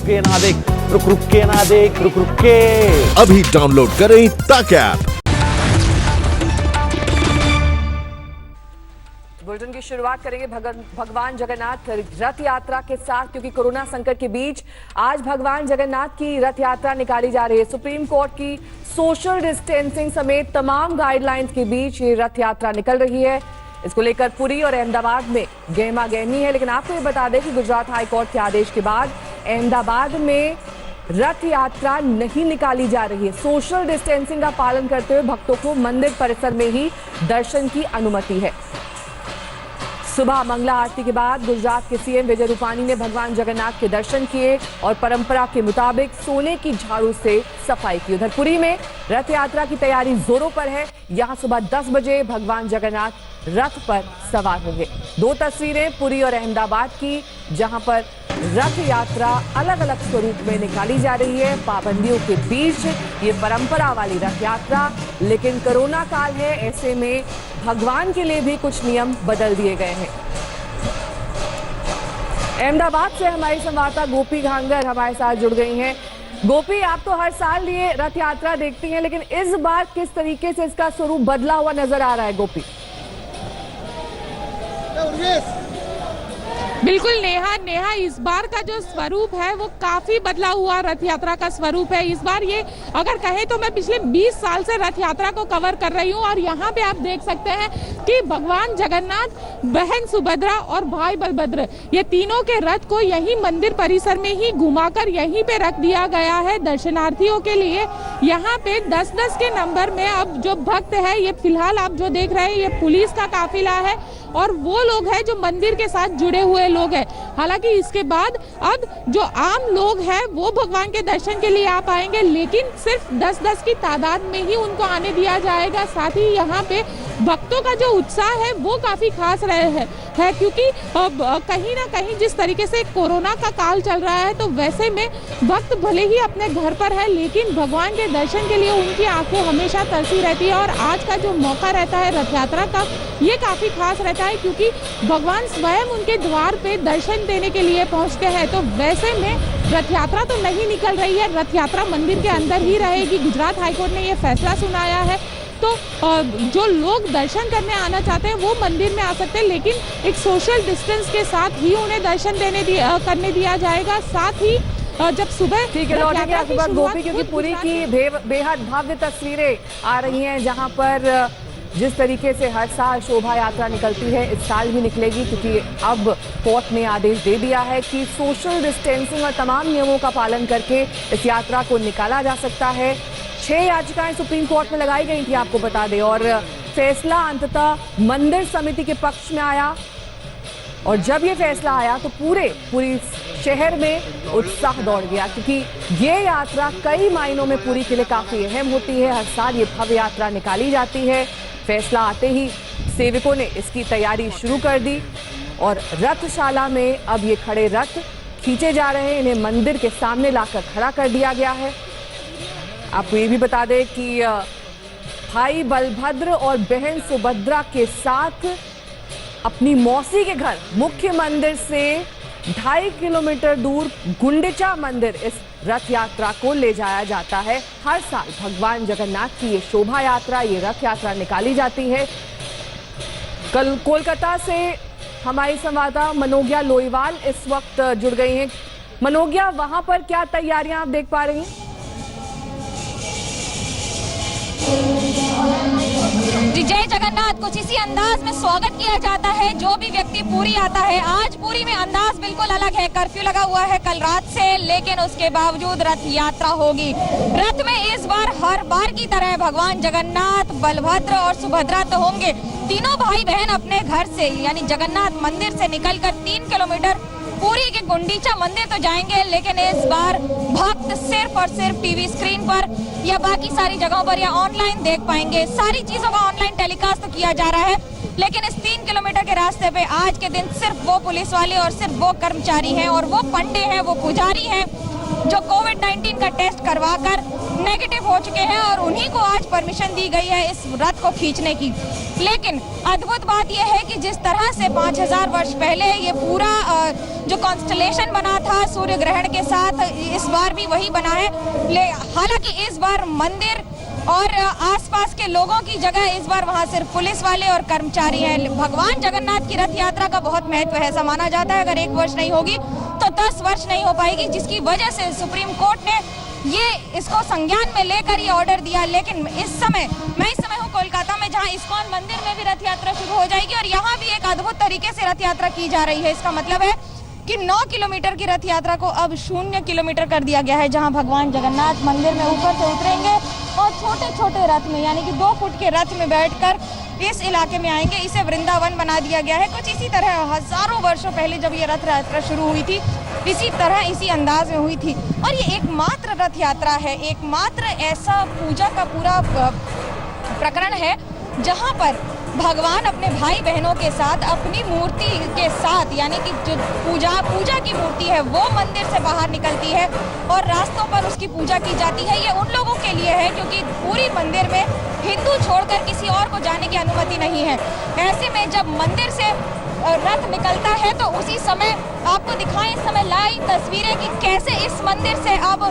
के ना देख, रुक के ना देख, रुक के। अभी डाउनलोड करें तक ऐप। बुलेटिन की शुरुआत करेंगे भगवान जगन्नाथ रथ यात्रा के साथ, क्योंकि कोरोना संकट के बीच आज भगवान जगन्नाथ की रथ यात्रा निकाली जा रही है। सुप्रीम कोर्ट की सोशल डिस्टेंसिंग समेत तमाम गाइडलाइंस के बीच ये रथ यात्रा निकल रही है। इसको लेकर पुरी और अहमदाबाद में गहमा गहमी है। लेकिन आपको ये बता दें कि गुजरात हाई कोर्ट के आदेश के बाद अहमदाबाद में रथ यात्रा नहीं निकाली जा रही है। सोशल डिस्टेंसिंग का पालन करते हुए भक्तों को मंदिर परिसर में ही दर्शन की अनुमति है। सुबह मंगला आरती के बाद गुजरात के सीएम विजय रूपानी ने भगवान जगन्नाथ के दर्शन किए और परंपरा के मुताबिक सोने की झाड़ू से सफाई की। उधर पुरी में रथ यात्रा की तैयारी जोरों पर है। यहां सुबह 10 बजे भगवान जगन्नाथ रथ पर सवार होंगे। 2 तस्वीरें पुरी और अहमदाबाद की, जहां पर रथ यात्रा अलग अलग स्वरूप में निकाली जा रही है। पाबंदियों के बीच ये परंपरा वाली रथ यात्रा, लेकिन कोरोना काल है, ऐसे में भगवान के लिए भी कुछ नियम बदल दिए गए हैं। अहमदाबाद से हमारी संवाददाता गोपी घांगर हमारे साथ जुड़ गई हैं। गोपी, आप तो हर साल ये रथ यात्रा देखती हैं, लेकिन इस बार किस तरीके से इसका स्वरूप बदला हुआ नजर आ रहा है? गोपी। बिल्कुल नेहा, इस बार का जो स्वरूप है वो काफी बदला हुआ रथ यात्रा का स्वरूप है। इस बार ये अगर कहें तो मैं पिछले 20 साल से रथ यात्रा को कवर कर रही हूँ और यहाँ पे आप देख सकते हैं कि भगवान जगन्नाथ, बहन सुभद्रा और भाई बलभद्र, ये तीनों के रथ को यही मंदिर परिसर में ही घुमाकर यहीं पे रख दिया गया है दर्शनार्थियों के लिए। यहाँ पे 10-10 के नंबर में अब जो भक्त है, ये फिलहाल आप जो देख रहे हैं ये पुलिस का काफिला है और वो लोग हैं जो मंदिर के साथ जुड़े हुए लोग हैं। हालांकि इसके बाद अब जो आम लोग हैं वो भगवान के दर्शन के लिए आ पाएंगे, लेकिन सिर्फ 10-10 की तादाद में ही उनको आने दिया जाएगा। साथ ही यहाँ पे भक्तों का जो उत्साह है वो काफी खास रहे है क्योंकि कहीं ना कहीं जिस तरीके से कोरोना का काल चल रहा है, तो वैसे में भक्त भले ही अपने घर पर है, लेकिन भगवान के दर्शन के लिए उनकी आंखें हमेशा तरसी रहती है। और आज का जो मौका रहता है रथ यात्रा का, ये काफी खास रहता है क्योंकि भगवान स्वयं उनके द्वार पे दर्शन देने के लिए पहुंचते हैं। तो वैसे में रथ यात्रा तो नहीं निकल रही है, रथ यात्रा मंदिर के अंदर ही रहेगी। गुजरात हाईकोर्ट ने ये फैसला सुनाया है, तो जो लोग दर्शन करने आना चाहते हैं वो मंदिर में आ सकते हैं, लेकिन एक सोशल डिस्टेंस के साथ ही उन्हें दर्शन करने दिया जाएगा। साथ ही जब सुबह ठीक है, लौटेंगे आपके पास गोपी, क्योंकि पुरी की बेहद भव्य तस्वीरें आ रही हैं, जहां पर जिस तरीके से हर साल शोभा यात्रा निकलती है, इस साल भी निकलेगी, क्योंकि अब कोर्ट ने आदेश दे दिया है कि सोशल डिस्टेंसिंग और तमाम नियमों का पालन करके इस यात्रा को निकाला जा सकता है। 6 याचिकाएं सुप्रीम कोर्ट में लगाई गई थी, आपको बता दें, और फैसला अंततः मंदिर समिति के पक्ष में आया। और जब ये फैसला आया तो पूरी शहर में उत्साह दौड़ गया, क्योंकि ये यात्रा कई मायनों में पुरी के लिए काफी अहम होती है। हर साल ये भव्य यात्रा निकाली जाती है। फैसला आते ही सेवकों ने इसकी तैयारी शुरू कर दी और रथशाला में अब ये खड़े रथ खींचे जा रहे हैं। इन्हें मंदिर के सामने लाकर खड़ा कर दिया गया है। आपको ये भी बता दें कि भाई बलभद्र और बहन सुभद्रा के साथ अपनी मौसी के घर मुख्य मंदिर से 2.5 किलोमीटर दूर गुंडिचा मंदिर इस रथ यात्रा को ले जाया जाता है। हर साल भगवान जगन्नाथ की ये शोभा यात्रा, ये रथ यात्रा निकाली जाती है। कल कोलकाता से हमारी संवाददाता मनोज्ञा लोईवाल इस वक्त जुड़ गई हैं। मनोज्ञा, वहां पर क्या तैयारियां आप देख पा रही हैं? जय जगन्नाथ, कुछ इसी अंदाज में स्वागत किया जाता है जो भी व्यक्ति पुरी आता है। आज पुरी में अंदाज बिल्कुल अलग है। कर्फ्यू लगा हुआ है कल रात से, लेकिन उसके बावजूद रथ यात्रा होगी। रथ में इस बार हर बार की तरह भगवान जगन्नाथ, बलभद्र और सुभद्रा तो होंगे। तीनों भाई बहन अपने घर से यानी जगन्नाथ मंदिर से निकलकर 3 किलोमीटर पुरी के गुंडीचा मंदिर तो जाएंगे, लेकिन इस बार भक्त सिर्फ और सिर्फ टीवी स्क्रीन पर या बाकी सारी जगहों पर या ऑनलाइन देख पाएंगे। सारी चीजों का ऑनलाइन टेलीकास्ट तो किया जा रहा है, लेकिन इस 3 किलोमीटर के रास्ते पे आज के दिन सिर्फ वो पुलिस वाले और सिर्फ वो कर्मचारी हैं और वो पंडे हैं, वो पुजारी हैं जो कोविड-19 का टेस्ट करवाकर नेगेटिव हो चुके हैं और उन्हीं को आज परमिशन दी गई है इस रथ को खींचने की। लेकिन अद्भुत बात यह है कि जिस तरह से 5000 वर्ष पहले ये पूरा जो कॉन्स्टलेशन बना था सूर्य ग्रहण के साथ, इस बार भी वही बना है। हालांकि इस बार मंदिर और आसपास के लोगों की जगह इस बार वहां सिर्फ पुलिस वाले और कर्मचारी हैं। भगवान जगन्नाथ की रथ यात्रा का बहुत महत्व है। ऐसा माना जाता है अगर 1 वर्ष नहीं होगी तो 10 वर्ष नहीं हो पाएगी, जिसकी वजह से सुप्रीम कोर्ट ने ये इसको संज्ञान में लेकर ये ऑर्डर दिया। लेकिन मैं इस समय हूँ कोलकाता में, जहाँ इस्कॉन मंदिर में भी रथ यात्रा शुरू हो जाएगी और यहाँ भी एक अद्भुत तरीके से रथ यात्रा की जा रही है। इसका मतलब है कि 9 किलोमीटर की रथ यात्रा को अब 0 किलोमीटर कर दिया गया है, जहां भगवान जगन्नाथ मंदिर में ऊपर से उतरेंगे और छोटे छोटे रथ में, यानी कि 2 फुट के रथ में बैठकर इस इलाके में आएंगे। इसे वृंदावन बना दिया गया है। कुछ इसी तरह हजारों वर्षों पहले जब ये रथ यात्रा शुरू हुई थी, इसी तरह इसी अंदाज में हुई थी। और ये एकमात्र रथ यात्रा है, एकमात्र ऐसा पूजा का पूरा प्रकरण है जहां पर भगवान अपने भाई बहनों के साथ अपनी मूर्ति के साथ, यानी कि जो पूजा की मूर्ति है वो मंदिर से बाहर निकलती है और रास्तों पर उसकी पूजा की जाती है। ये उन लोगों के लिए है क्योंकि पूरी मंदिर में हिंदू छोड़कर किसी और को जाने की अनुमति नहीं है। ऐसे में जब मंदिर से रथ निकलता है तो उसी समय आपको दिखाएं इस समय लाइव तस्वीरें कि कैसे इस मंदिर से अब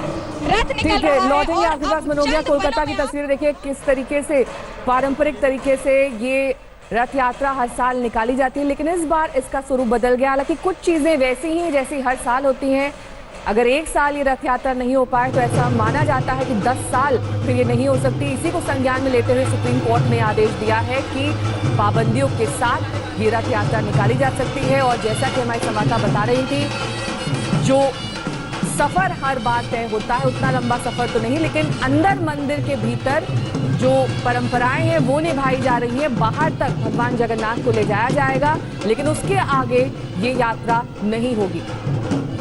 रथ निकल रहा है। लौटेंगे आपके पास मनोज, कोलकाता की तस्वीर देखिए किस तरीके से पारंपरिक तरीके से ये रथ यात्रा हर साल निकाली जाती है, लेकिन इस बार इसका स्वरूप बदल गया। हालांकि कुछ चीजें वैसी ही हैं जैसी हर साल होती हैं। अगर 1 साल ये रथ यात्रा नहीं हो पाए तो ऐसा माना जाता है कि 10 साल फिर ये नहीं हो सकती। इसी को संज्ञान में लेते हुए सुप्रीम कोर्ट ने आदेश दिया है कि पाबंदियों के साथ ये रथ यात्रा निकाली जा सकती है। और जैसा कि हमारी संवाददाता बता रही थी, जो सफर हर बार तय होता है उतना लंबा सफर तो नहीं, लेकिन अंदर मंदिर के भीतर जो परंपराएं हैं वो निभाई जा रही है। बाहर तक भगवान जगन्नाथ को ले जाया जाएगा, लेकिन उसके आगे ये यात्रा नहीं होगी।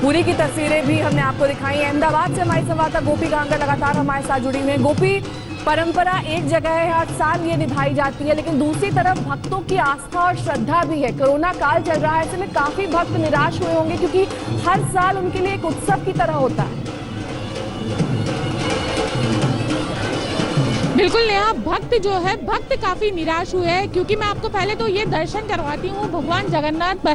पूरी की तस्वीरें भी हमने आपको दिखाई। अहमदाबाद से हमारी संवाददाता गोपी गांगर लगातार हमारे साथ जुड़ी हुई है। गोपी, परंपरा एक जगह है, हर साल ये निभाई जाती है, लेकिन दूसरी तरफ भक्तों की आस्था और श्रद्धा भी है। कोरोना काल चल रहा है, ऐसे में काफी भक्त निराश हुए होंगे क्योंकि हर साल उनके लिए एक उत्सव की तरह होता है। बिल्कुल नेहा, भक्त काफी निराश हुए हैं क्योंकि मैं आपको पहले तो ये दर्शन करवाती हूँ। भगवान जगन्नाथ,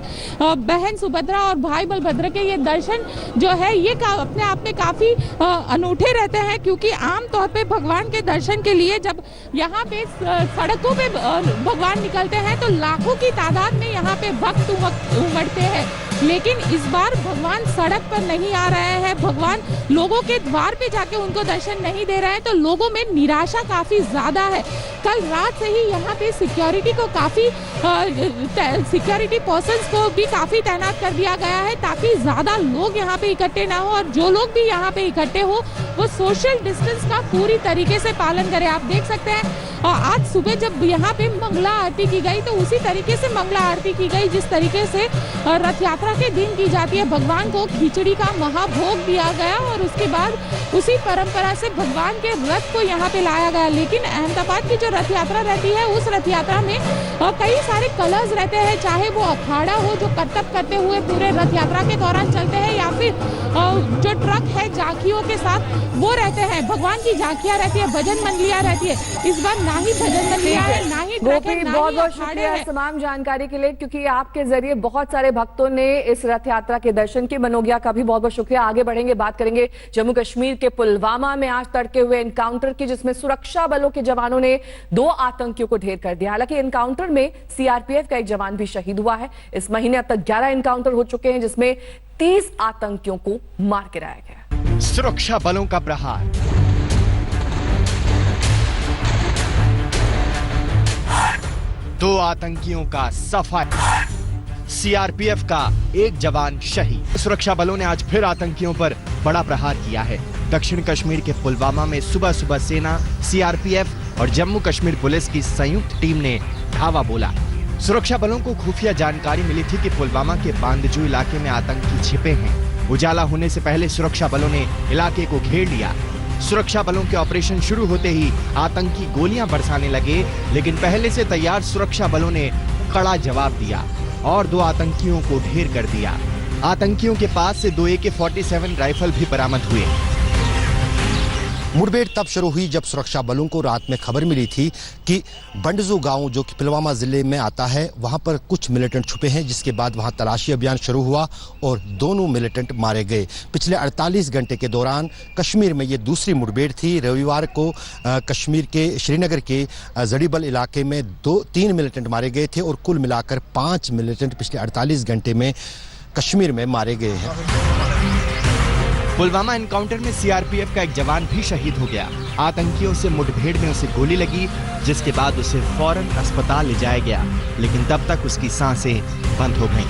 बहन सुभद्रा और भाई बलभद्र के ये दर्शन जो है ये अपने आप में काफी अनूठे रहते हैं, क्योंकि आमतौर पे भगवान के दर्शन के लिए जब यहाँ पे सड़कों पे भगवान निकलते हैं तो लाखों की तादाद में यहाँ पे भक्त उमड़ते हैं। लेकिन इस बार भगवान सड़क पर नहीं आ रहे हैं, भगवान लोगों के द्वार पे जाके उनको दर्शन नहीं दे रहे हैं, तो लोगों में निराशा काफी ज्यादा है। कल रात से ही यहाँ पे सिक्योरिटी को काफी सिक्योरिटी पर्सन्स को भी काफी तैनात कर दिया गया है ताकि ज्यादा लोग यहाँ पे इकट्ठे ना हो, और जो लोग भी यहाँ पे इकट्ठे हो वो सोशल डिस्टेंस का पूरी तरीके से पालन करें। आप देख सकते हैं आज सुबह जब यहाँ पे मंगला आरती की गई तो उसी तरीके से मंगला आरती की गई जिस तरीके से रथ यात्रा के दिन की जाती है। भगवान को खिचड़ी का महाभोग दिया गया और उसके बाद उसी परंपरा से भगवान के रथ को यहाँ पे लाया गया। लेकिन अहमदाबाद की जो रथ यात्रा रहती है उस रथ यात्रा में कई सारे कलर्स रहते हैं, चाहे वो अखाड़ा हो जो करतब करते हुए पूरे रथ यात्रा के दौरान चलते हैं, या फिर जो ट्रक है झांकियों के साथ वो रहते हैं। भगवान की झांकियां रहती है, भजन मंडलियां रहती है। इस बार ना ही भजन मंडलियां है, ना ही ट्रक है, ना ही बहुत शुक्रिया तमाम जानकारी के लिए, क्योंकि आपके जरिए बहुत सारे भक्तों ने इस रथ यात्रा के दर्शन की। मनोगिया का भी बहुत बहुत शुक्रिया। आगे बढ़ेंगे, बात करेंगे जम्मू कश्मीर के पुलवामा में आज तड़के हुए एनकाउंटर की, जिसमें सुरक्षा बलों के जवानों ने 2 आतंकियों को ढेर कर दिया। हालांकि एनकाउंटर में सीआरपीएफ का एक जवान भी शहीद हुआ है। इस महीने अब तक 11 एनकाउंटर हो चुके हैं जिसमें 30 आतंकियों को मार गिराया गया। सुरक्षा बलों का प्रहार, दो आतंकियों का सफाया, सीआरपीएफ का एक जवान शहीद। सुरक्षा बलों ने आज फिर आतंकियों पर बड़ा प्रहार किया है। दक्षिण कश्मीर के पुलवामा में सुबह सुबह सेना, सीआरपीएफ और जम्मू कश्मीर पुलिस की संयुक्त टीम ने धावा बोला। सुरक्षा बलों को खुफिया जानकारी मिली थी कि पुलवामा के बांदजू इलाके में आतंकी छिपे हैं। उजाला होने से पहले सुरक्षा बलों ने इलाके को घेर लिया। सुरक्षा बलों के ऑपरेशन शुरू होते ही आतंकी गोलियां बरसाने लगे, लेकिन पहले से तैयार सुरक्षा बलों ने कड़ा जवाब दिया और 2 आतंकियों को ढेर कर दिया। आतंकियों के पास से 2 AK-47 राइफल भी बरामद हुए। मुठभेड़ तब शुरू हुई जब सुरक्षा बलों को रात में खबर मिली थी कि बंडजू गांव जो कि पुलवामा जिले में आता है वहां पर कुछ मिलिटेंट छुपे हैं, जिसके बाद वहां तलाशी अभियान शुरू हुआ और दोनों मिलिटेंट मारे गए। पिछले 48 घंटे के दौरान कश्मीर में ये दूसरी मुठभेड़ थी। रविवार को कश्मीर के श्रीनगर के जड़ीबल इलाके में 3 मिलिटेंट मारे गए थे और कुल मिलाकर 5 मिलिटेंट पिछले 48 घंटे में कश्मीर में मारे गए हैं। पुलवामा एनकाउंटर में सीआरपीएफ का एक जवान भी शहीद हो गया। आतंकियों से मुठभेड़ में उसे गोली लगी, जिसके बाद उसे फौरन अस्पताल ले जाया गया, लेकिन तब तक उसकी सांसें बंद हो गईं।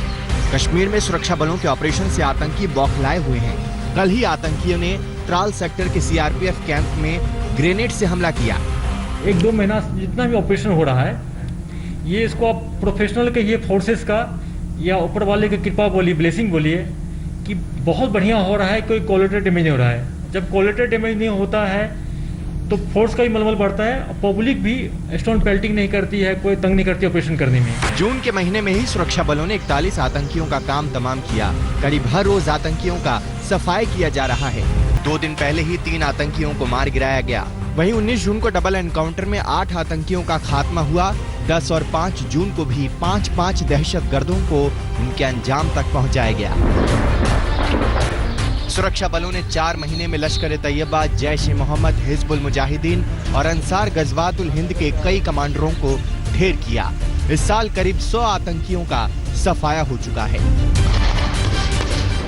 कश्मीर में सुरक्षा बलों के ऑपरेशन से आतंकी बौखलाए हुए हैं। कल ही आतंकियों ने त्राल सेक्टर के सीआरपीएफ कैंप में ग्रेनेड से हमला किया। 1-2 महीना जितना भी ऑपरेशन हो रहा है, ये इसको आप प्रोफेशनल के ये फोर्सेस का या ऊपर वाले की कृपा बोलिए, ब्लेसिंग बोलिए कि बहुत बढ़िया हो रहा है, कोई कोलेटरल डैमेज नहीं हो रहा है। जब कोलेटरल डैमेज नहीं होता है तो फोर्स का ही मनोबल बढ़ता है, पब्लिक भी स्टोन पेल्टिंग नहीं करती है, कोई तंग नहीं करती ऑपरेशन करने में। जून के महीने में ही सुरक्षा बलों ने 41 आतंकियों का काम तमाम किया। करीब हर रोज आतंकियों का सफाई किया जा रहा है। 2 दिन पहले ही 3 आतंकियों को मार गिराया गया। वहीं 19 जून को डबल एनकाउंटर में 8 आतंकियों का खात्मा हुआ। 10 और 5 जून को भी 5 दहशतगर्दों को उनके अंजाम तक पहुंचाया गया। सुरक्षा बलों ने 4 महीने में लश्कर-ए-तैयबा, जैश-ए-मोहम्मद, हिजबुल मुजाहिदीन और अंसार गजवातुल हिंद के कई कमांडरों को ढेर किया। इस साल करीब 100 आतंकियों का सफाया हो चुका है।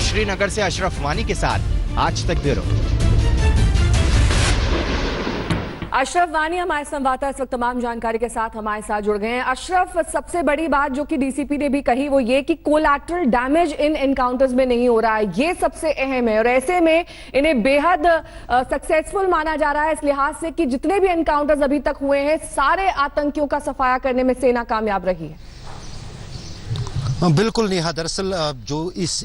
श्रीनगर से अशरफ वानी के साथ आज तक ब्यूरो। अशरफ वानी हमारे संवाददाता इस वक्त तमाम जानकारी के साथ हमारे साथ जुड़ गए हैं। अशरफ, सबसे बड़ी बात जो कि डीसीपी ने भी कही वो ये कि कोलैटरल डैमेज इन एनकाउंटर्स में नहीं हो रहा है, ये सबसे अहम है और ऐसे में इन्हें बेहद सक्सेसफुल माना जा रहा है इस लिहाज से कि जितने भी एनकाउंटर्स अभी तक हुए हैं सारे आतंकियों का सफाया करने में सेना कामयाब रही है। बिल्कुल नेहा, दरअसल जो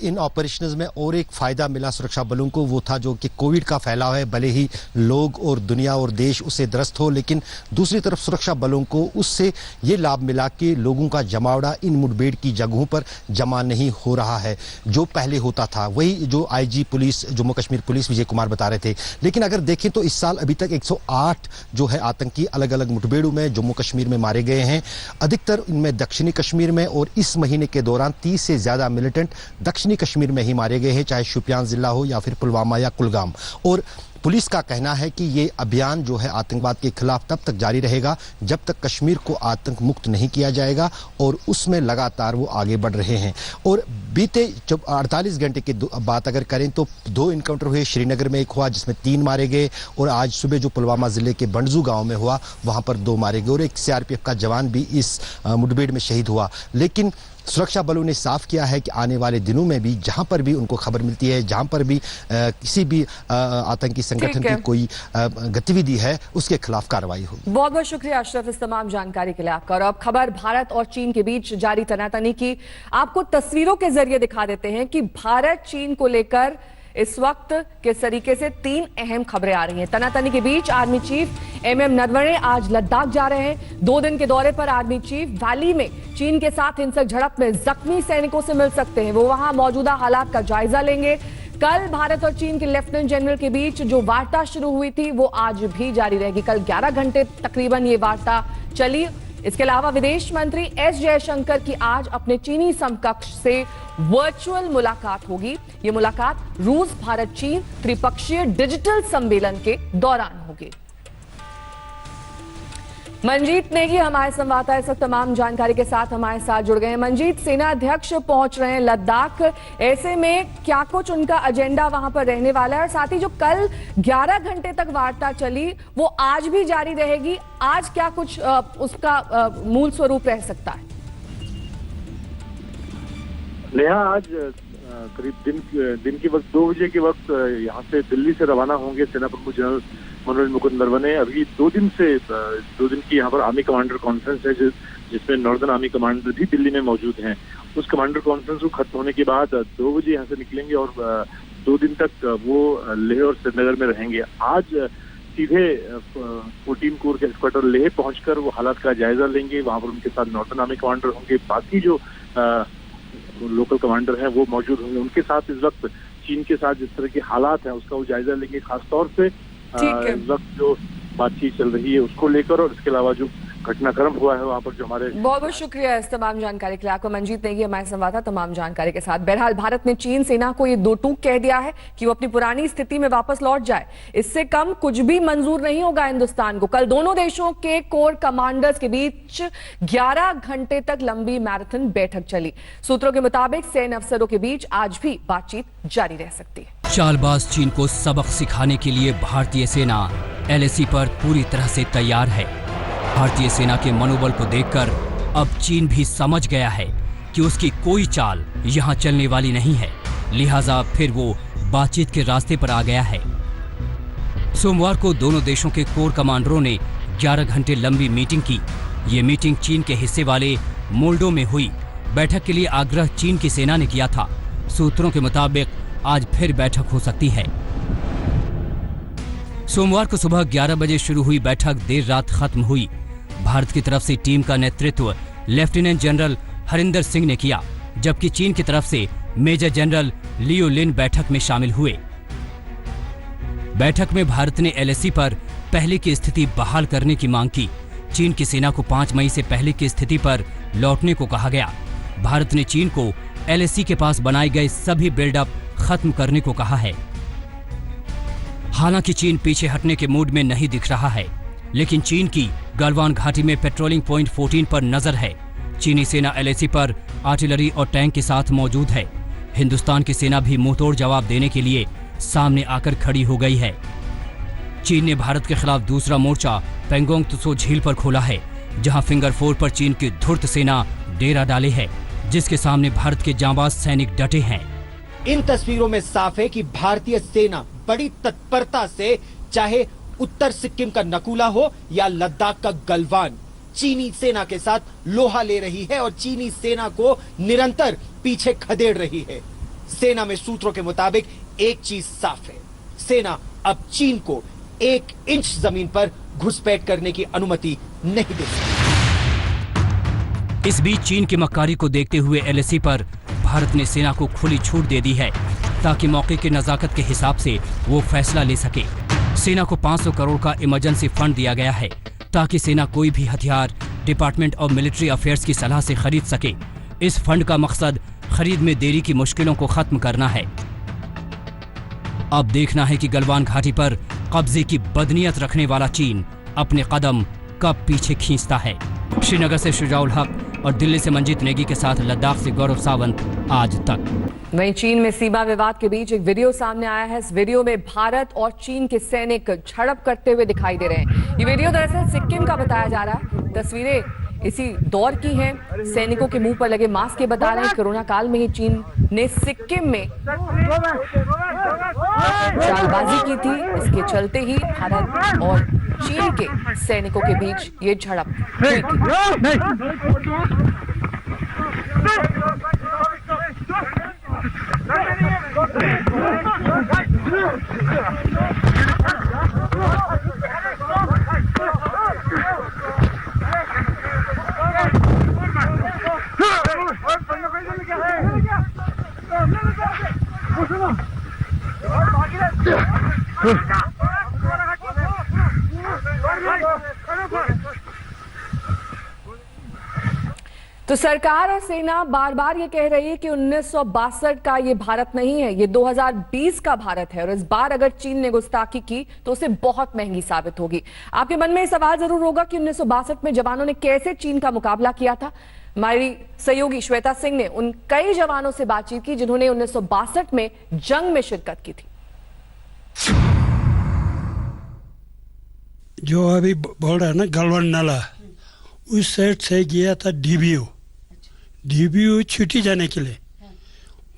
इन ऑपरेशंस में और एक फायदा मिला सुरक्षा बलों को वो था जो कि कोविड का फैलाव है, भले ही लोग और दुनिया और देश उससे ग्रस्त हो, लेकिन दूसरी तरफ सुरक्षा बलों को उससे ये लाभ मिला कि लोगों का जमावड़ा इन मुठभेड़ की जगहों पर जमा नहीं हो रहा है जो पहले होता था। वही जो IG police Jammu Kashmir police Vijay Kumar बता रहे थे। लेकिन अगर देखें तो इस साल अभी तक 108 जो है आतंकी अलग अलग मुठभेड़ों में जम्मू कश्मीर में मारे गए हैं। अधिकतर इनमें दक्षिणी कश्मीर में और इस महीने के दौरान 30 से ज्यादा मिलिटेंट दक्षिणी कश्मीर में ही मारे गए हैं, चाहे शोपियान जिला हो या फिर पुलवामा या कुलगाम। और पुलिस का कहना है कि ये अभियान जो है आतंकवाद के खिलाफ तब तक जारी रहेगा जब तक कश्मीर को आतंक मुक्त नहीं किया जाएगा और उसमें लगातार वो आगे बढ़ रहे हैं। और बीते 48 घंटे की बात अगर करें तो 2 इनकाउंटर हुए। श्रीनगर में एक हुआ जिसमें 3 मारे गए और आज सुबह जो पुलवामा जिले के बंडजू गांव में हुआ वहां पर 2 मारे गए और एक सीआरपीएफ का जवान भी इस मुठभेड़ में शहीद हुआ। लेकिन सुरक्षा बलों ने साफ किया है कि आने वाले दिनों में भी जहां पर भी उनको खबर मिलती है, जहां पर भी किसी भी आतंकी संगठन की कोई गतिविधि है उसके खिलाफ कार्रवाई होगी। बहुत बहुत शुक्रिया अशरफ इस तमाम जानकारी के लिए आपका। और अब खबर भारत और चीन के बीच जारी तनातनी की आपको तस्वीरों के जरिए दिखा देते हैं कि भारत चीन को लेकर इस वक्त किस तरीके से 3 अहम खबरें आ रही हैं। तनातनी के बीच आर्मी चीफ एमएम नरवणे आज लद्दाख जा रहे हैं। 2 दिन के दौरे पर आर्मी चीफ वैली में चीन के साथ हिंसक झड़प में जख्मी सैनिकों से मिल सकते हैं। वो वहां मौजूदा हालात का जायजा लेंगे। कल भारत और चीन के लेफ्टिनेंट जनरल के बीच जो वार्ता शुरू हुई थी वो आज भी जारी रहेगी। कल 11 घंटे तकरीबन ये वार्ता चली। इसके अलावा विदेश मंत्री एस जयशंकर की आज अपने चीनी समकक्ष से वर्चुअल मुलाकात होगी। ये मुलाकात रूस भारत चीन त्रिपक्षीय डिजिटल सम्मेलन के दौरान होगी। मंजीत नेगी हमारे संवाददाता इस वक्त तमाम जानकारी के साथ हमारे साथ जुड़ गए हैं। मंजीत, सेना अध्यक्ष पहुंच रहे हैं लद्दाख, ऐसे में क्या कुछ उनका एजेंडा वहां पर रहने वाला है और साथ ही जो कल 11 घंटे तक वार्ता चली वो आज भी जारी रहेगी। आज क्या कुछ उसका मूल स्वरूप रह सकता है? नेहा, आज करीब दिन के वक्त 2 बजे के वक्त यहाँ से दिल्ली से रवाना होंगे सेना प्रमुख जनरल मनोज मुकुंद नरवणे। अभी 2 दिन की यहाँ पर आर्मी कमांडर कॉन्फ्रेंस है जिसमें नॉर्दर्न आर्मी कमांडर भी दिल्ली में मौजूद हैं। उस कमांडर कॉन्फ्रेंस को खत्म होने के बाद 2 बजे यहाँ से निकलेंगे और 2 दिन तक वो लेह और श्रीनगर में रहेंगे। आज सीधे 14 कोर के हेडक्वार्टर लेह पहुंचकर वो हालात का जायजा लेंगे। वहां पर उनके साथ नॉर्दर्न आर्मी कमांडर होंगे, बाकी जो लोकल कमांडर हैं वो मौजूद होंगे। उनके साथ इस वक्त चीन के साथ जिस तरह के हालात हैं उसका वो जायजा लेंगे। खासतौर से ठीक है। इस वक्त जो बातचीत चल रही है उसको लेकर, और इसके अलावा जो घटनाक्रम हुआ है वहाँ पर जो हमारे बहुत बहुत शुक्रिया इस तमाम जानकारी के लिए आपको। मंजीत नेगी हमारे संवाददाता तमाम जानकारी के साथ। बहरहाल भारत ने चीन सेना को ये दो टूक कह दिया है कि वो अपनी पुरानी स्थिति में वापस लौट जाए। इससे कम कुछ भी मंजूर नहीं होगा हिंदुस्तान को। कल दोनों देशों के कोर कमांडर्स के बीच 11 घंटे तक लंबी मैराथन बैठक चली। सूत्रों के मुताबिक सैन्य अफसरों के बीच आज भी बातचीत जारी रह सकती है। चालबाज चीन को सबक सिखाने के लिए भारतीय सेना LAC पर पूरी तरह से तैयार है। भारतीय सेना के मनोबल को देखकर अब चीन भी समझ गया है कि उसकी कोई चाल यहां चलने वाली नहीं है, लिहाजा फिर वो बातचीत के रास्ते पर आ गया है। सोमवार को दोनों देशों के कोर कमांडरों ने 11 घंटे लंबी मीटिंग की। ये मीटिंग चीन के हिस्से वाले मोल्डो में हुई। बैठक के लिए आग्रह चीन की सेना ने किया था। सूत्रों के मुताबिक आज फिर बैठक हो सकती है। सोमवार को सुबह 11 बजे शुरू हुई बैठक देर रात खत्म हुई। भारत की तरफ से टीम का नेतृत्व लेफ्टिनेंट जनरल हरिंदर सिंह ने किया, जबकि चीन की तरफ से मेजर जनरल लियो लिन बैठक में शामिल हुए। बैठक में भारत ने LAC पर पहले की स्थिति बहाल करने की मांग की। चीन की सेना को 5 मई से पहले की स्थिति पर लौटने को कहा गया। भारत ने चीन को LAC के पास बनाए गए सभी बिल्डअप खत्म करने को कहा है। हालांकि चीन पीछे हटने के मूड में नहीं दिख रहा है, लेकिन चीन की गलवान घाटी में पेट्रोलिंग पॉइंट 14 पर नजर है। चीनी सेना LAC पर आर्टिलरी और टैंक के साथ मौजूद है। हिंदुस्तान की सेना भी मुंहतोड़ जवाब देने के लिए सामने आकर खड़ी हो गई है। चीन ने भारत के खिलाफ दूसरा मोर्चा पेंगोंग त्सो झील पर खोला है, जहां फिंगर 4 पर चीन की धूर्त सेना डेरा डाले है, जिसके सामने भारत के जांबाज सैनिक डटे हैं। इन तस्वीरों में साफ है कि भारतीय सेना बड़ी तत्परता से, चाहे उत्तर सिक्किम का नकुला हो या लद्दाख का गलवान, चीनी सेना के साथ लोहा ले रही है और चीनी सेना को निरंतर पीछे खदेड़ रही है। सेना में सूत्रों के मुताबिक एक चीज साफ है, सेना अब चीन को 1 इंच जमीन पर घुसपैठ करने की अनुमति नहीं दे सकती। इस बीच चीन की मक्कारी को देखते हुए LAC पर भारत ने सेना को खुली छूट दे दी है, ताकि मौके की नजाकत के हिसाब से वो फैसला ले सके। सेना को 500 करोड़ का इमरजेंसी फंड दिया गया है, ताकि सेना कोई भी हथियार डिपार्टमेंट ऑफ मिलिट्री अफेयर्स की सलाह से खरीद सके। इस फंड का मकसद खरीद में देरी की मुश्किलों को खत्म करना है। अब देखना है कि गलवान घाटी पर कब्जे की बदनीयत रखने वाला चीन अपने कदम कब पीछे खींचता है। श्रीनगर से शुजाउल हक और दिल्ली से मंजीत नेगी के साथ लद्दाख से गौरव सावंत, आज तक। वहीं चीन में सीमा विवाद के बीच एक वीडियो सामने आया है। इस वीडियो में भारत और चीन के सैनिक झड़प करते हुए दिखाई दे रहे हैं। ये वीडियो दरअसल सिक्किम का बताया जा रहा है। तस्वीरें इसी दौर की हैं। सैनिकों के मुंह पर लगे मास्क के बता रहे हैं कोरोना काल में ही चीन ने सिक्किम में चालबाजी की थी। इसके चलते ही भारत और चीन के सैनिकों के बीच ये झड़प हुई थी। तो सरकार और सेना बार बार ये कह रही है कि 1962 का ये भारत नहीं है, ये 2020 का भारत है और इस बार अगर चीन ने गुस्ताखी की तो उसे बहुत महंगी साबित होगी। आपके मन में ये सवाल जरूर होगा कि 1962 में जवानों ने कैसे चीन का मुकाबला किया था। हमारी सहयोगी श्वेता सिंह ने उन कई जवानों से बातचीत की जिन्होंने 1962 में जंग में शिरकत की थी। जो अभी बोल रहा है ना गलवान नाला, उस साइड से गया था डीबीयू छुट्टी जाने के लिए।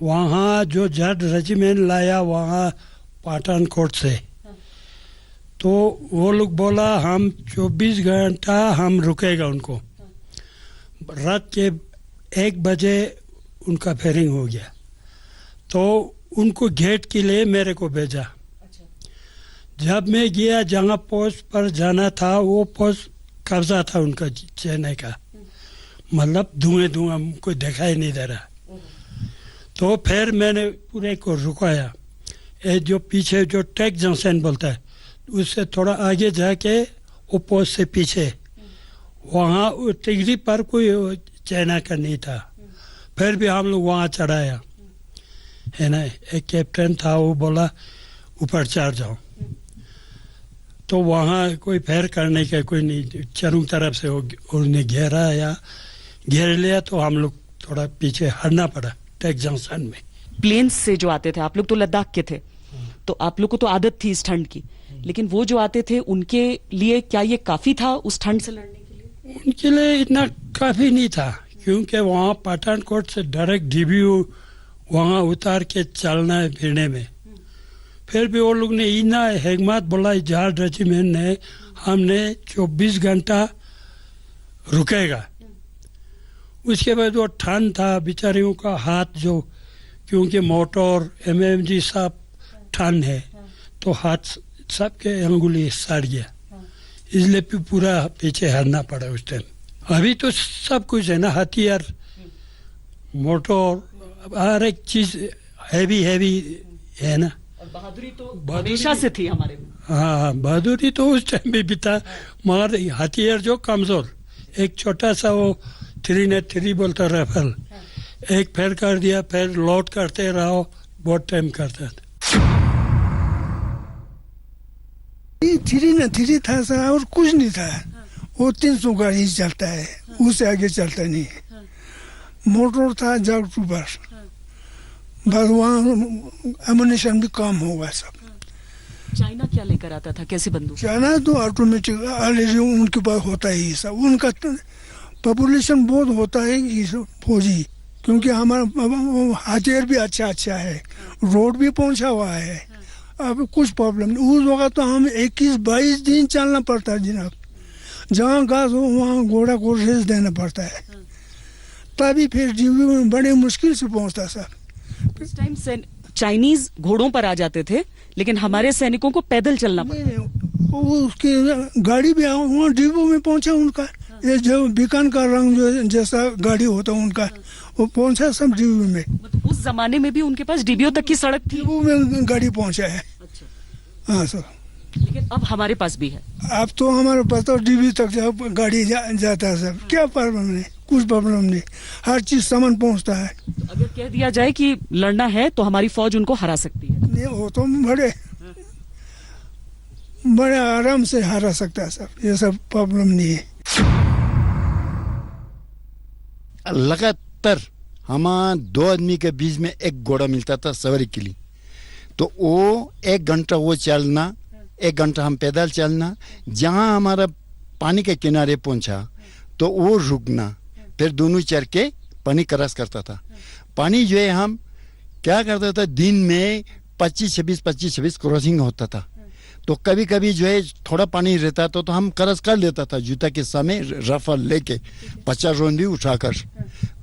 वहाँ जो जट रेजिमेंट लाया वहाँ पठानकोट से, तो वो लोग बोला हम 24 घंटा हम रुकेगा उनको। रात के 1 बजे उनका फेयरिंग हो गया, तो उनको गेट के लिए मेरे को भेजा। जब मैं गया जहाँ पोस्ट पर जाना था, वो पोस्ट कब्जा था उनका चेन्नई का, मतलब धुआं कोई दिखाई नहीं दे रहा। तो फिर मैंने पूरे को रुकाया। ये जो पीछे जो टेक जंक्शन बोलता है, उससे थोड़ा आगे जाके वो पोस्ट से पीछे वहाँ टिगरी पर कोई चाइना का नहीं था। फिर भी हम लोग वहाँ चढ़ाया है ना। एक कैप्टन था, वो बोला ऊपर चढ़ जाओ, तो वहाँ कोई फैर करने का कोई नहीं, चारों तरफ से उन्होंने घेर लिया, तो हम लोग थोड़ा पीछे हटना पड़ा टेक जंक्शन में। प्लेन्स से जो आते थे, आप लोग तो लद्दाख के थे, तो आप लोग को तो आदत थी इस ठंड की, लेकिन वो जो आते थे उनके लिए क्या ये काफी था उस ठंड से लड़ने के लिए? उनके लिए इतना काफी नहीं था, क्योंकि वहाँ पठानकोट से डायरेक्ट डीबीयू वहाँ उतार के चलना है फिरने में। फिर भी वो लोग ने इतना हिम्मत बोला जहाज रेजिमेंट ने, हमने 24 घंटा रुकेगा। उसके बाद वो ठंड था, बेचारियों का हाथ जो, क्योंकि मोटर एमएमजी सब ठंड है, तो हाथ सबके अंगुली सड़ गया, इसलिए पूरा पीछे हटना पड़ा उस टाइम। अभी तो सब कुछ है ना, हथियार, मोटर, हर एक चीज हैवी है ना। और बहादुरी तो हमेशा से थी हमारे में। हाँ, बहादुरी तो उस टाइम भी था, मगर हथियार जो कमजोर, एक छोटा सा वो 303 बोलता राइफल, एक फेर कर दिया, फिर लोड करते रहो, बहुत टाइम करता था। 303 था सर, और कुछ नहीं था। वो 300 गाड़ी चलता है, उससे आगे चलता नहीं है। मोटर था जग बस, बस वहाँ एमुनेशन भी कम होगा सब। चाइना क्या लेकर आता था, कैसी बंदूक? चाइना तो ऑटोमेटिक ऑलरेडी उनके पास होता ही सब, उनका पॉपुलेशन बहुत होता है इस फौजी, क्योंकि हमारा हथियार भी अच्छा है, रोड भी पहुंचा हुआ है। अब कुछ प्रॉब्लम नहीं। उस वक्त तो हम 21-22 दिन चलना पड़ता है जनाब, जहाँ घास हो वहाँ घोड़ा को रेस देना पड़ता है, तभी फिर डीबीयू में बड़े मुश्किल से पहुंचता सर। उस टाइम चाइनीज घोड़ों पर आ जाते थे, लेकिन हमारे सैनिकों को पैदल चलना पड़ता। वो उसकी गाड़ी भी वहाँ डीबीयू में पहुंचा उनका, ये जो बीकान का रंग जो जैसा गाड़ी होता है उनका, वो पहुंचा सब डीबीयू में। मतलब उस जमाने में भी उनके पास डीबीयू तक की सड़क थी? डीबीयू में गाड़ी पहुंचा है। अच्छा। हाँ सर। लेकिन अब हमारे पास भी है। अब तो हमारे पास तो डीबीयू तक गाड़ी जाता है सर, क्या प्रॉब्लम नहीं, कुछ प्रॉब्लम नहीं, हर चीज सामान पहुंचता है। तो अगर कह दिया जाए कि लड़ना है तो हमारी फौज उनको हरा सकती है? नहीं, वो तो बड़े आराम से हरा सकता है सर, ये सब प्रॉब्लम नहीं है। लगातार हमारा 2 आदमी के बीच में एक घोड़ा मिलता था सवारी के लिए, तो वो 1 घंटा वो चलना, 1 घंटा हम पैदल चलना, जहाँ हमारा पानी के किनारे पहुंचा तो वो रुकना, फिर दोनों चढ़ के पानी क्रॉस करता था। पानी जो है हम क्या करता था, दिन में 25-26 क्रॉसिंग होता था, तो कभी कभी जो है थोड़ा पानी रहता तो हम क्रॉस कर लेता था, जूता के सामने रफल लेके 50 रोंदी उठाकर,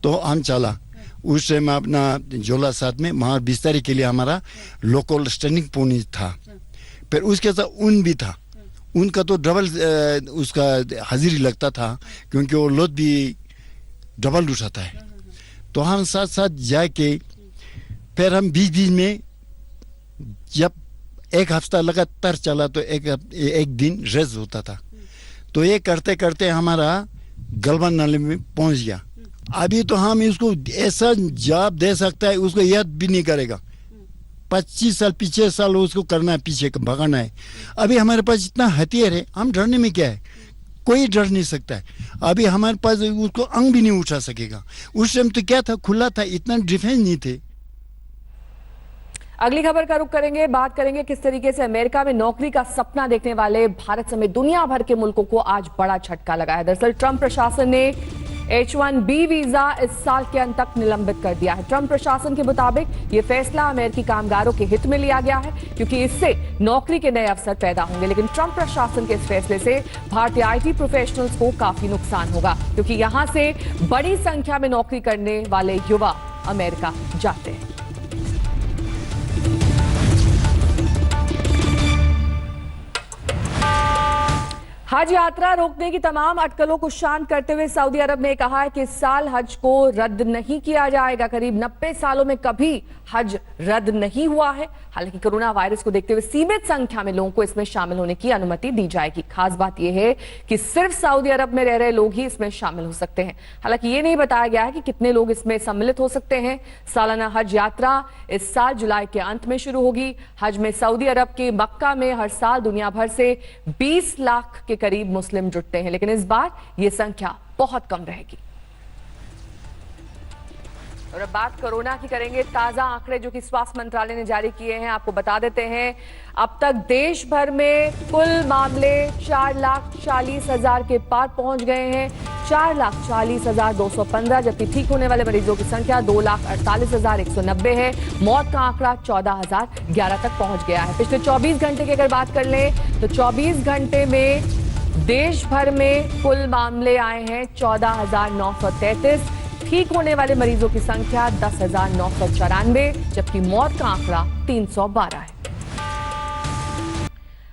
तो हम चला। उस टाइम अपना झोला साथ में, वहाँ बिस्तर के लिए हमारा लोकल स्टैंडिंग पोनी था, फिर उसके साथ ऊन भी था। उनका तो डबल उसका हाजिरी लगता था, क्योंकि वो लोड भी डबल उठाता है। तो हम साथ साथ जाके फिर हम बीच में, जब 1 हफ्ता लगातार चला तो एक दिन रेस्ट होता था, तो ये करते करते हमारा गलवान नाले में पहुंच गया। अभी तो हम इसको ऐसा जवाब दे सकता है, उसको याद भी नहीं करेगा। 25 साल पीछे साल उसको करना है, पीछे भगाना है। अभी हमारे पास इतना हथियार है, हम डरने में क्या है, कोई डर नहीं सकता है। अभी हमारे पास उसको अंग भी नहीं उठा सकेगा। उस टाइम तो क्या था, खुला था, इतना डिफेंस नहीं थे। अगली खबर का रुख करेंगे, बात करेंगे किस तरीके से अमेरिका में नौकरी का सपना देखने वाले भारत समेत दुनिया भर के मुल्कों को आज बड़ा झटका लगा है। दरअसल ट्रंप प्रशासन ने H-1B वीजा इस साल के अंत तक निलंबित कर दिया है। ट्रंप प्रशासन के मुताबिक ये फैसला अमेरिकी कामगारों के हित में लिया गया है, क्योंकि इससे नौकरी के नए अवसर पैदा होंगे। लेकिन ट्रंप प्रशासन के इस फैसले से भारतीय IT प्रोफेशनल्स को काफी नुकसान होगा, क्योंकि यहां से बड़ी संख्या में नौकरी करने वाले युवा अमेरिका जाते हैं। हज यात्रा रोकने की तमाम अटकलों को शांत करते हुए सऊदी अरब ने कहा है कि इस साल हज को रद्द नहीं किया जाएगा। करीब 90 सालों में कभी हज रद्द नहीं हुआ है। हालांकि कोरोना वायरस को देखते हुए सीमित संख्या में लोगों को इसमें शामिल होने की अनुमति दी जाएगी। खास बात यह है कि सिर्फ सऊदी अरब में रह रहे लोग ही इसमें शामिल हो सकते हैं। हालांकि ये नहीं बताया गया है कि कितने लोग इसमें सम्मिलित हो सकते हैं। सालाना हज यात्रा इस साल जुलाई के अंत में शुरू होगी। हज में सऊदी अरब के मक्का में हर साल दुनिया भर से 20 लाख के करीब मुस्लिम जुटते हैं, लेकिन इस बार यह संख्या बहुत कम रहेगी। और अब बात कोरोना की करेंगे। ताजा आंकड़े जो कि स्वास्थ्य मंत्रालय ने जारी किए हैं आपको बता देते हैं। अब तक देश भर में कुल मामले 4,40,000 के पार पहुंच गए हैं। 4,40,215, जबकि ठीक होने वाले मरीजों की संख्या 2,48,190 है। मौत का आंकड़ा 14,011 तक पहुंच गया है। पिछले 24 घंटे की अगर बात कर लें तो 24 घंटे में देश भर में कुल मामले आए हैं 14,933। ठीक होने वाले मरीजों की संख्या 10,994, जबकि मौत का आंकड़ा 312 है।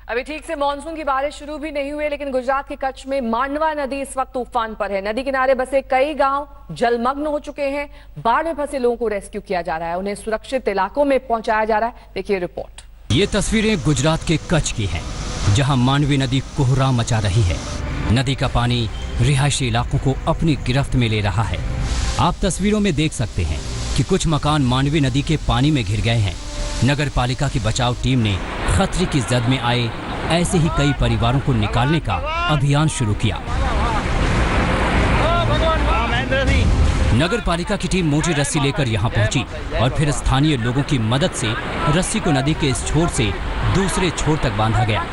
अभी ठीक से मानसून की बारिश शुरू भी नहीं हुई, लेकिन गुजरात के कच्छ में मांडवा नदी इस वक्त तूफान पर है। नदी किनारे बसे कई गांव जलमग्न हो चुके हैं। बाढ़ में फंसे लोगों को रेस्क्यू किया जा रहा है, उन्हें सुरक्षित इलाकों में पहुंचाया जा रहा है। देखिए रिपोर्ट। ये तस्वीरें गुजरात के कच्छ की हैं, जहां मांडवी नदी कोहराम मचा रही है। नदी का पानी रिहायशी इलाकों को अपनी गिरफ्त में ले रहा है। आप तस्वीरों में देख सकते हैं कि कुछ मकान मांडवी नदी के पानी में घिर गए हैं। नगर पालिका की बचाव टीम ने खतरे की जद में आए ऐसे ही कई परिवारों को निकालने का अभियान शुरू किया। नगर पालिका की टीम मोटी रस्सी लेकर यहां पहुंची और फिर स्थानीय लोगों की मदद से रस्सी को नदी के इस छोर से दूसरे छोर तक बांधा गया।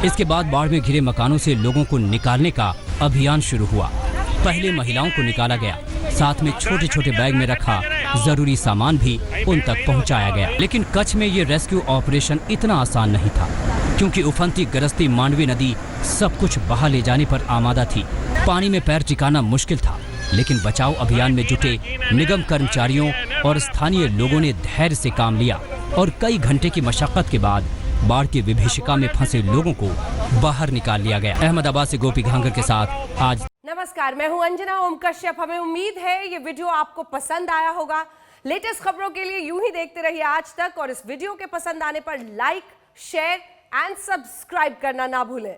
इसके बाद बाढ़ में घिरे मकानों से लोगों को निकालने का अभियान शुरू हुआ। पहले महिलाओं को निकाला गया, साथ में छोटे छोटे बैग में रखा जरूरी सामान भी उन तक पहुंचाया गया। लेकिन कच्छ में ये रेस्क्यू ऑपरेशन इतना आसान नहीं था, क्योंकि उफनती गरजती मांडवी नदी सब कुछ बहा ले जाने पर आमादा थी। पानी में पैर टिकाना मुश्किल था, लेकिन बचाव अभियान में जुटे निगम कर्मचारियों और स्थानीय लोगों ने धैर्य से काम लिया और कई घंटे की मशक्कत के बाद बाढ़ की विभीषिका में फंसे लोगों को बाहर निकाल लिया गया। अहमदाबाद से गोपी घांगर के साथ आज। नमस्कार, मैं हूं अंजना ओम कश्यप। हमें उम्मीद है ये वीडियो आपको पसंद आया होगा। लेटेस्ट खबरों के लिए यूं ही देखते रहिए आज तक, और इस वीडियो के पसंद आने पर लाइक, शेयर एंड सब्सक्राइब करना ना भूलें।